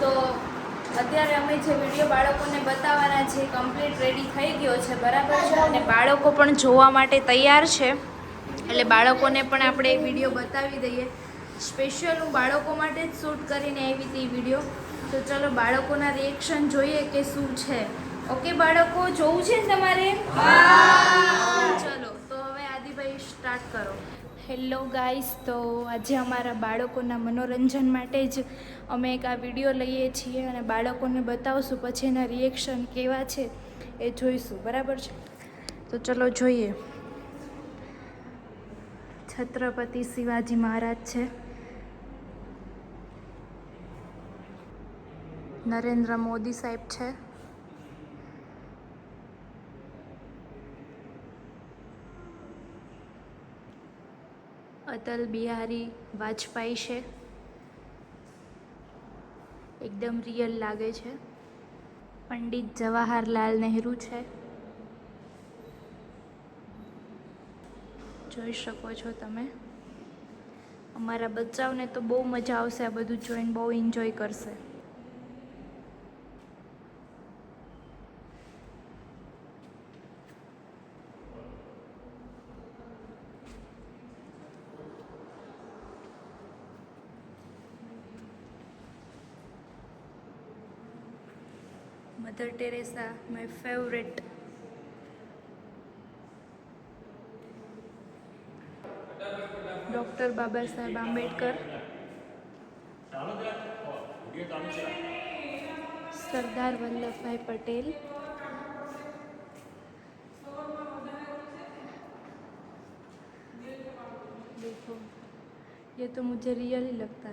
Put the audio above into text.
તો અત્યારે અમે જે વિડીયો બાળકોને બતાવવાના છે કમ્પ્લીટ રેડી થઈ ગયો છે, બરાબર છે, અને બાળકો પણ જોવા માટે તૈયાર છે, એટલે બાળકોને પણ આપણે વિડીયો બતાવી દઈએ. સ્પેશિયલ હું બાળકો માટે જ શૂટ કરીને આવી હતી વિડીયો. તો ચલો બાળકોના રિએક્શન જોઈએ કે શું છે. ઓકે બાળકો, જોવું છે ને તમારે? ચલો તો હવે આદિભાઈ સ્ટાર્ટ કરો. હેલો ગાઈસ, તો આજે અમારા બાળકોના મનોરંજન માટે જ અમે એક આ વિડીયો લઈએ છીએ અને બાળકોને બતાવશું, પછી એના રિએક્શન કેવા છે એ જોઈશું, બરાબર છે. તો ચલો જોઈએ. છત્રપતિ શિવાજી મહારાજ છે, નરેન્દ્ર મોદી સાહેબ છે, અટલ બિહારી વાજપેયી છે, એકદમ રિયલ લાગે છે. પંડિત જવાહરલાલ નહેરુ છે, જોઈ શકો છો તમે. અમારા બચ્ચાઓને તો બહુ મજા આવશે, આ બધું જોઈને બહુ એન્જોય કરશે. Mother Teresa, my favourite. Doctor Baba Saheb Ambedkar, Sardar Vallabhbhai Patel, देखो ये तो मुझे रियल ही लगता है.